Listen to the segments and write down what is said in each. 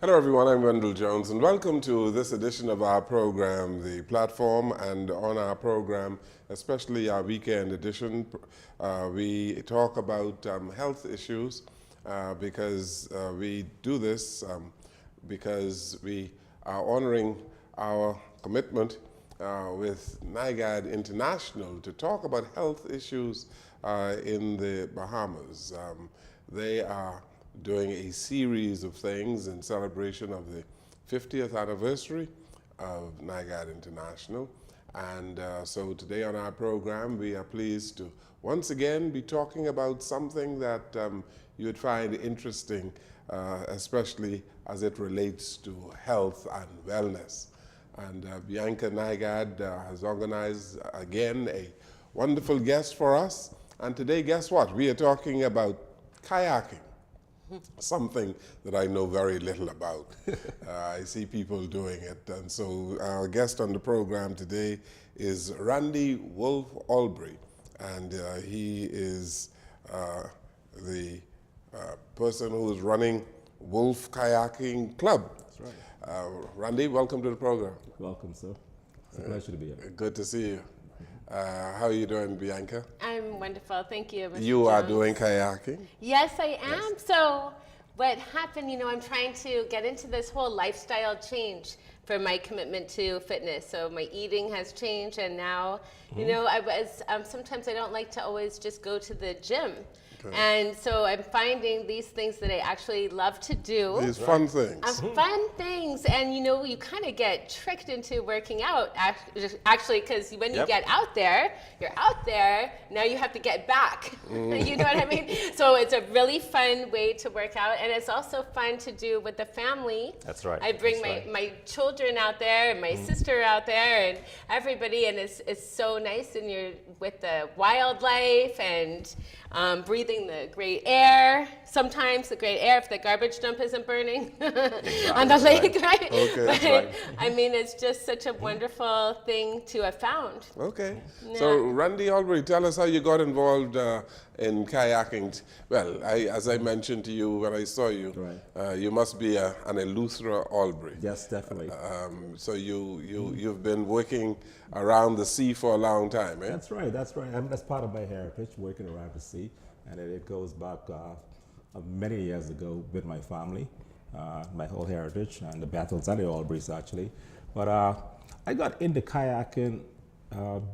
Hello everyone, I'm Wendell Jones and welcome to this edition of our program, The Platform. And on our program, especially our weekend edition, we talk about health issues because we do this because we are honoring our commitment with Nygard International to talk about health issues in the Bahamas. They are doing a series of things in celebration of the 50th anniversary of Nygard International. And so today on our program, we are pleased to once again be talking about something that you would find interesting, especially as it relates to health and wellness. And Bianca Nygard has organized again a wonderful guest for us. And today, guess what? We are talking about kayaking. Something that I know very little about. I see people doing it. And so our guest on the program today is Randy Wolf Albury. And he is the person who is running Wolf Kayaking Club. That's right. Randy, welcome to the program. Welcome, sir. It's a pleasure to be here. Good to see you. How are you doing, Bianca? I'm wonderful, thank you, Mr. You are Jones. doing kayaking? Yes, I am. Yes. So what happened, I'm trying to get into this whole lifestyle change for my commitment to fitness. So my eating has changed, and now, I was, sometimes I don't like to always just go to the gym. Okay. And so I'm finding these things that I actually love to do. These fun things. Fun things. And you kind of get tricked into working out, actually, because when you get out there, you're out there, now you have to get back. You know what I mean? So it's a really fun way to work out, and it's also fun to do with the family. That's right. I bring my children out there, and my sister out there, and everybody, and it's so nice, and you're with the wildlife, and breathing the great air. Sometimes the great air if the garbage dump isn't burning on the lake, right? Okay, but, right. I mean, it's just such a wonderful thing to have found. Okay. Yeah. So, Randy Albury, tell us how you got involved in kayaking. Well, as I mentioned to you when I saw you, you must be an Eleuthera Albury. Yes, definitely. So you've been working around the sea for a long time, eh? That's right, that's right. That's part of my heritage, working around the sea. And it goes back many years ago with my family, my whole heritage, and the battles and the Alburys, actually. But I got into kayaking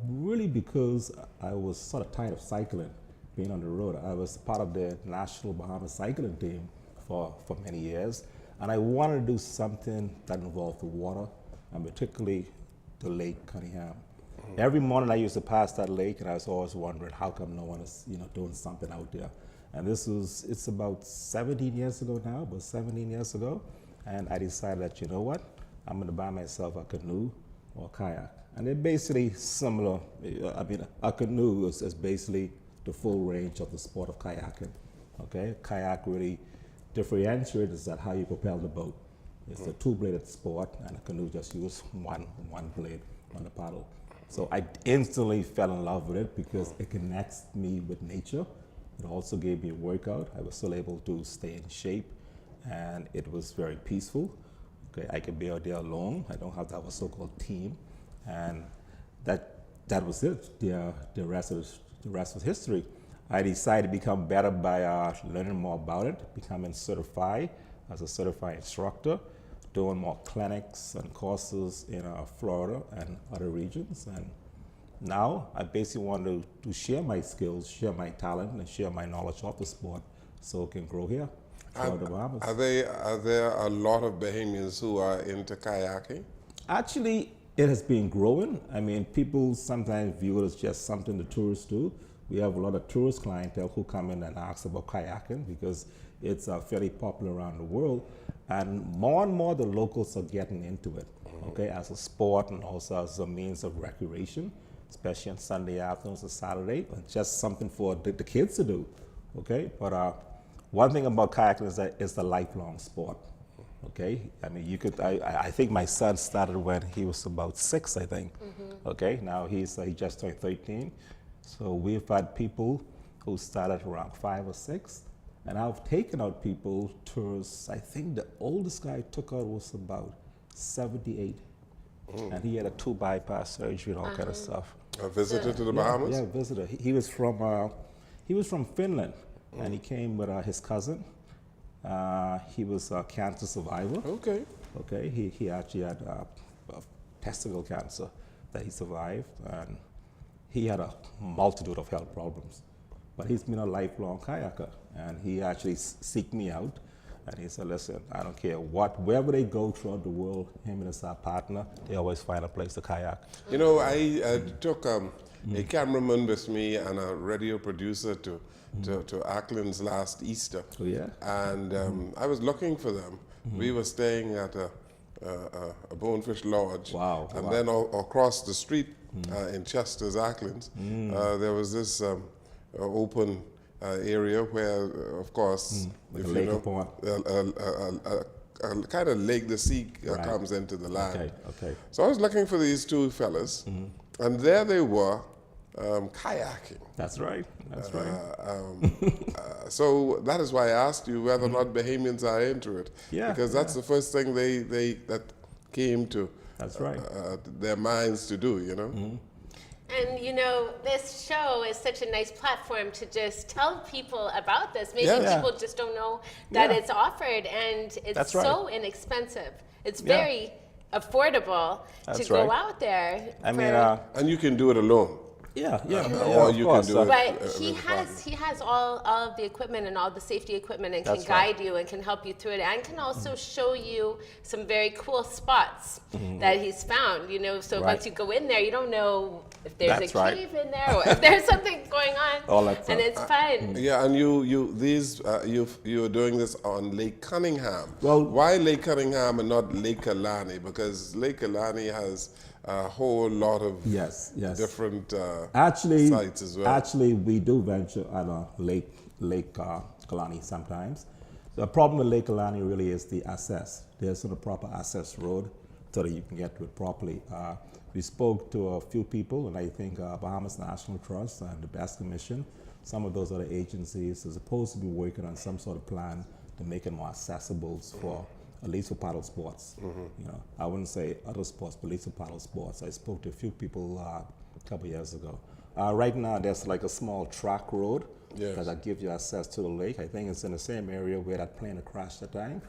really because I was sort of tired of cycling, being on the road. I was part of the National Bahamas cycling team for many years, and I wanted to do something that involved the water, and particularly the Lake Cunningham. Every morning I used to pass that lake, and I was always wondering how come no one is, doing something out there. And it's about 17 years ago now, but 17 years ago, and I decided that, you know what, I'm going to buy myself a canoe or a kayak. And they're basically similar. I mean, a canoe is basically the full range of the sport of kayaking. Okay, kayak really differentiates that how you propel the boat. It's a two-bladed sport, and a canoe just uses one blade on the paddle. So I instantly fell in love with it because it connects me with nature. It also gave me a workout. I was still able to stay in shape, and it was very peaceful. Okay, I could be out there alone. I don't have to have a so-called team, and that was it. The rest was history. I decided to become better by learning more about it, becoming certified as a certified instructor, doing more clinics and courses in Florida and other regions. And now I basically want to share my skills, share my talent, and share my knowledge of the sport so it can grow here. Are there a lot of Bahamians who are into kayaking? Actually, It has been growing. I mean, people sometimes view it as just something the tourists do. We have a lot of tourist clientele who come in and ask about kayaking because it's fairly popular around the world. And more the locals are getting into it, okay, as a sport and also as a means of recreation, especially on Sunday afternoons or Saturday. It's just something for the kids to do, okay? But one thing about kayaking is that it's a lifelong sport. Okay, I mean, you could. I think my son started when he was about 6, I think. Okay, now he just turned 13. So we've had people who started around 5 or 6, and I've taken out people tours. I think the oldest guy I took out was about 78, and he had a 2 bypass surgery and all kind of stuff. A visitor to the Bahamas? Yeah, visitor. He was from Finland, and he came with his cousin. He was a cancer survivor. Okay. Okay, he actually had testicle cancer that he survived, and he had a multitude of health problems. But he's been a lifelong kayaker, and he actually seeked me out, and he said, listen, I don't care wherever they go throughout the world, him and his partner, they always find a place to kayak. You know, I took a cameraman with me and a radio producer to Ackland's last Easter. Oh, yeah? And I was looking for them. We were staying at a Bonefish Lodge. Wow. And then across the street in Chester's, Ackland's, there was this open area where, of course, if you know, a kind of lake, the sea comes into the land. Okay. So I was looking for these 2 fellas, and there they were, kayaking. That's right. So that is why I asked you whether or not Bahamians are into it. Yeah. Because that's the first thing that came to That's right. Their minds to do, you know. And you know, this show is such a nice platform to just tell people about this. Maybe people just don't know that it's offered, and it's so inexpensive. It's very affordable to go out there. I mean, and you can do it alone. Or you can do it. But he has all of the equipment and all the safety equipment, and can guide you and can help you through it, and can also show you some very cool spots that he's found. You know, so once you go in there, you don't know if there's a cave in there or if there's something going on, and it's fun. Yeah, and you're doing this on Lake Cunningham. Well, why Lake Cunningham and not Lake Kalani? Because Lake Kalani has a whole lot of different sites as well. Actually, we do venture at Lake Kalani sometimes. The problem with Lake Kalani really is the access. There's not a proper access road so that you can get to it properly. We spoke to a few people, and I think Bahamas National Trust and the Bass Commission, some of those other agencies are supposed to be working on some sort of plan to make it more accessible for at least for paddle sports. You know, I wouldn't say other sports, but at least for paddle sports. I spoke to a few people a couple years ago. Right now, there's like a small track road that gives you access to the lake. I think it's in the same area where that plane crashed that time.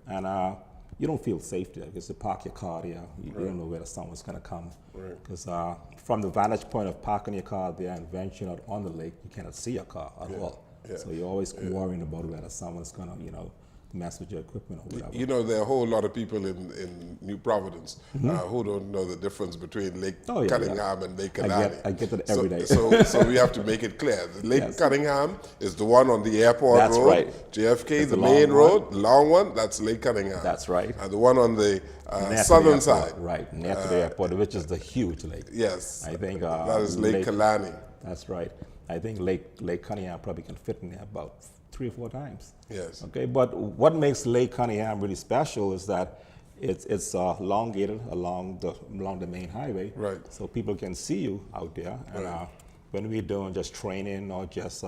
And you don't feel safe there because you park your car there. You don't know where someone's going to come. Because from the vantage point of parking your car there and venturing out on the lake, you cannot see your car at all. So you're always worrying about whether someone's going to, you know, mess with your equipment or whatever. You know, there are a whole lot of people in New Providence who don't know the difference between Lake Cunningham and Lake Kalani. I get that every day. So we have to make it clear. The Lake Cunningham is the one on the airport road. JFK, the main road, the long one, that's Lake Cunningham. That's right. And the one on the southern side. Right, near to the airport, which is the huge lake. Yes. I think that is Lake Kalani. That's right. I think Lake Cunningham probably can fit in there about 3 or 4 times. Yes. Okay, but what makes Lake Cunningham really special is that it's elongated along the main highway. Right. So people can see you out there. And when we're doing just training or just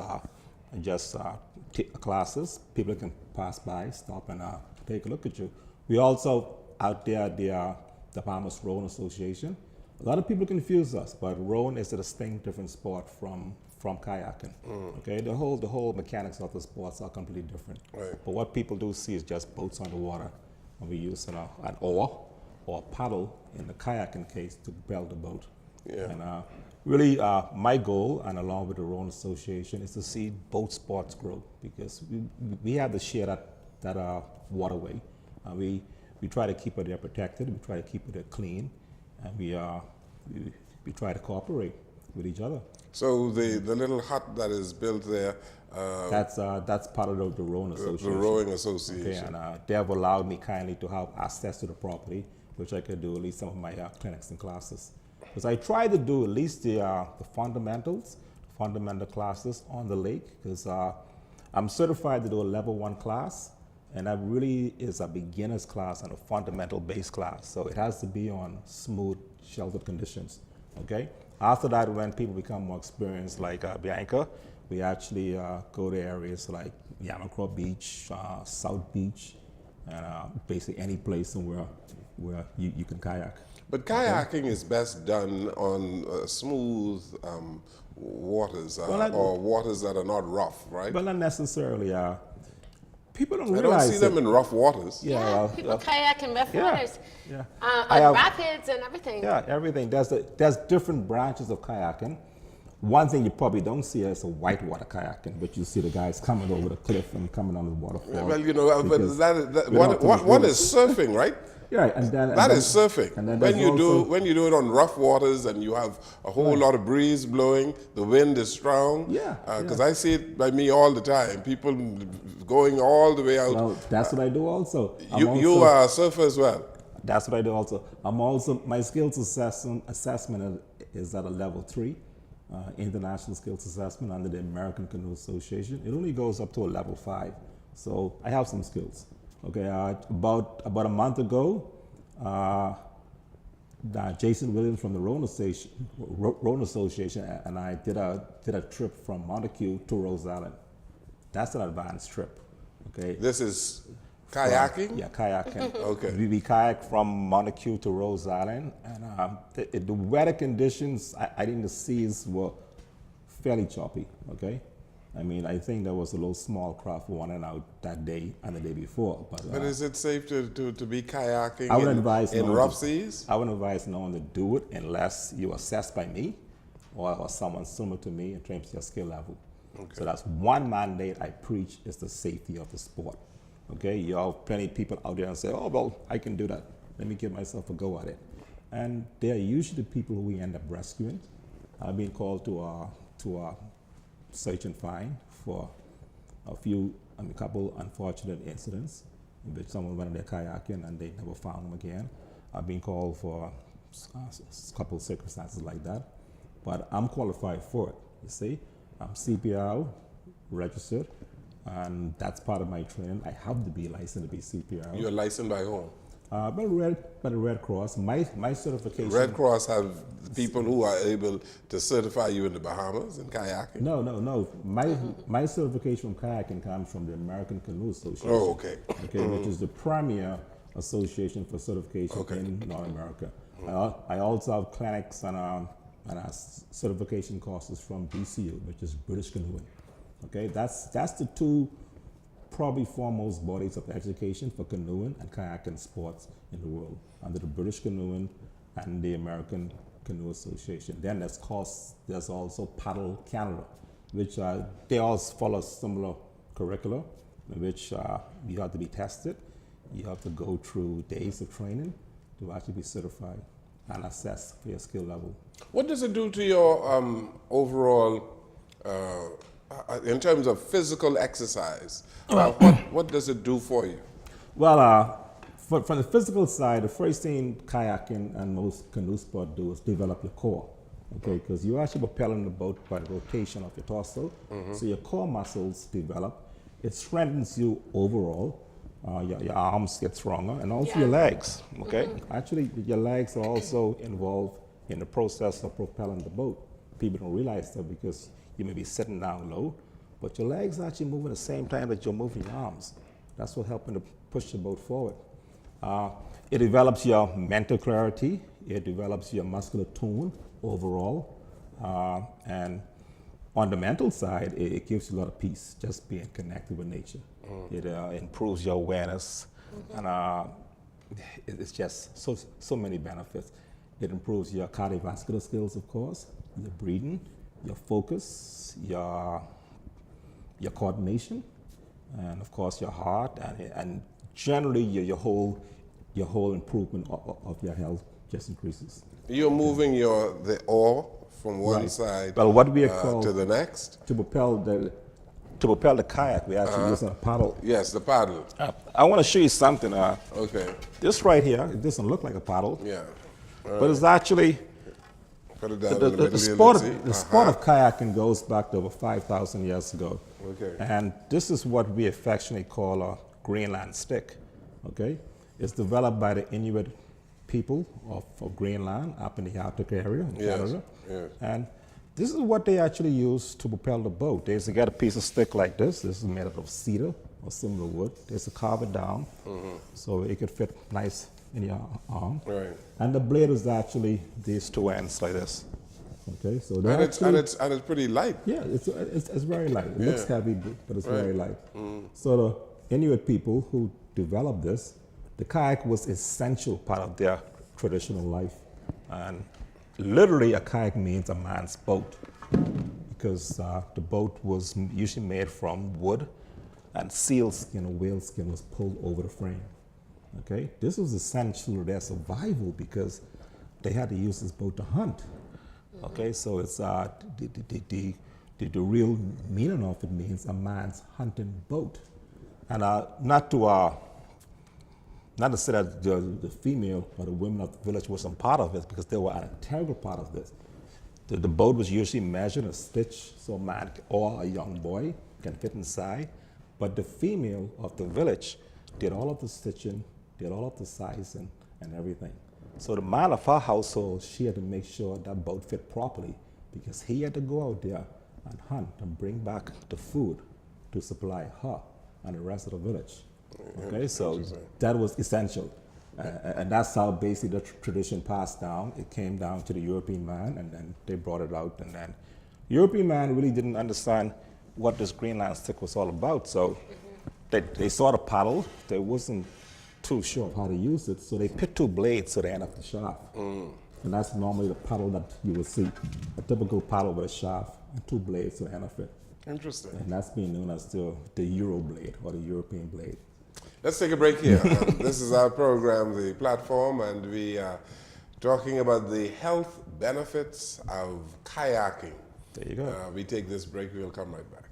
classes, people can pass by, stop, and take a look at you. We also out there at the Bahamas Rowing Association. A lot of people confuse us, but rowing is a distinct different sport from kayaking. Okay, the whole mechanics of the sports are completely different. But what people do see is just boats on the water, and we use an oar or a paddle in the kayaking case to propel the boat. And really, my goal, and along with the Rowing Association, is to see boat sports grow, because we have to share that waterway. We try to keep it there protected. We try to keep it there clean. and we try to cooperate with each other. So the little hut that is built there, That's part of the rowing association. the rowing association. Okay, and they have allowed me kindly to have access to the property, which I could do at least some of my clinics and classes. Because I try to do at least the fundamental classes on the lake, because I'm certified to do a level 1 class, and that really is a beginner's class and a fundamental base class. So it has to be on smooth, sheltered conditions, okay? After that, when people become more experienced, like Bianca, we actually go to areas like Yamacraw Beach, South Beach, and basically any place where you can kayak. But kayaking is best done on smooth waters, or waters that are not rough, right? But not necessarily. People don't I realize don't see them in rough waters. Yeah, people kayak in rough waters, Yeah. on rapids and everything. Yeah, everything. There's different branches of kayaking. One thing you probably don't see is a whitewater kayaking, but you see the guys coming over the cliff and coming on the waterfall. Well, you know, but because one is surfing, right? Yeah, and then That is surfing. And then When you also, when you do it on rough waters and you have a whole lot of breeze blowing, the wind is strong. Yeah, Because I see it by me all the time. People going all the way out. well, that's what I do also. You are a surfer as well. That's what I do also. My skills assessment is at a level 3, international skills assessment under the American Canoe Association. It only goes up to a level 5, so I have some skills. Okay, about a month ago, Jason Williams from the Rowing Association and I did a trip from Montague to Rose Island. That's an advanced trip. Okay. This is kayaking? Yeah, kayaking. Okay. We kayaked from Montague to Rose Island, and the weather conditions, I think the seas were fairly choppy, okay? I mean, I think there was a little small craft running out that day and the day before. But is it safe to be kayaking I would advise in no rough one seas? I wouldn't advise no one to do it unless you're assessed by me or someone similar to me in terms of your skill level. Okay. So that's one mandate I preach, is the safety of the sport. Okay, you have plenty of people out there and say, oh, well, I can do that. Let me give myself a go at it. And they're usually the people who we end up rescuing. I've been called to search and find for a couple unfortunate incidents in which someone went on their kayaking and they never found them again. I've been called for a couple of circumstances like that, but I'm qualified for it, you see. I'm CPR registered, and that's part of my training. I have to be licensed to be CPR. You're licensed by whom? By the Red Cross. My certification. Red Cross have people who are able to certify you in the Bahamas in kayaking? No. My certification from kayaking comes from the American Canoe Association. Oh, okay. Okay, which is the premier association for certification in North America. I also have clinics and certification courses from BCU, which is British Canoeing. Okay, that's the two probably foremost bodies of education for canoeing and kayaking sports in the world, under the British Canoeing and the American Canoe Association. Then there's also Paddle Canada, which they all follow similar curricula, in which you have to be tested, you have to go through days of training to actually be certified and assessed for your skill level. What does it do to your overall, in terms of physical exercise? What does it do for you? Well, from the physical side, the first thing kayaking and most canoe sport do is develop your core, okay? Because you're actually propelling the boat by the rotation of your torso, so your core muscles develop. It strengthens you overall. Your arms get stronger, and also your legs, okay? Actually, your legs are also involved in the process of propelling the boat. People don't realize that because you may be sitting down low, but your legs are actually moving at the same time that you're moving your arms. That's what's helping to push the boat forward. It develops your mental clarity. It develops your muscular tone overall. And on the mental side, it gives you a lot of peace, just being connected with nature. It improves your awareness, and it's just so many benefits. It improves your cardiovascular skills, of course, your breathing, your focus, your coordination, and of course your heart, and generally your whole improvement of your health just increases. You're moving the oar from one side Well, what we are called to the next? to propel the kayak, we actually use a paddle. Yes, the paddle. I want to show you something. Okay. This right here, it doesn't look like a paddle, Yeah. but it's actually Put it down in the the middle sport. here, let's see. The sport of kayaking goes back to over 5,000 years ago. Okay. And this is what we affectionately call a Greenland stick. Okay, it's developed by the Inuit people of Greenland up in the Arctic area in Canada. Yes. And this is what they actually use to propel the boat. They get a piece of stick like this. This is made out of cedar or similar wood. They carve it down so it could fit nice in your arm. Right. And the blade is actually these two ends like this. Okay, so And it's pretty light. yeah, it's very light. It looks heavy, but it's very light. So the Inuit people who developed this, the kayak was essential part of their traditional life. And literally a kayak means a man's boat because the boat was usually made from wood and seal skin or whale skin was pulled over the frame. Okay, this was essential to their survival because they had to use this boat to hunt. Okay, so it's the real meaning of it means a man's hunting boat, and not to say that the female or the women of the village wasn't part of it because they were an integral part of this. The boat was usually measured and stitched so a man or a young boy can fit inside, but the female of the village did all of the stitching, did all of the sizing and everything. So the man of her household, she had to make sure that boat fit properly because he had to go out there and hunt and bring back the food to supply her and the rest of the village. Okay, so that was essential. And that's how basically the tradition passed down. It came down to the European man and then they brought it out. And then European man really didn't understand what this Greenland stick was all about. So they saw the paddle. They wasn't too sure of how to use it, so they put two blades so they end up the shaft. And that's normally the paddle that you will see, a typical paddle with a shaft and two blades to the end of it. Interesting. And that's being known as the Euro blade or the European blade. Let's take a break here. This is our program, The Platform, and we are talking about the health benefits of kayaking. There you go. We take this break, we'll come right back.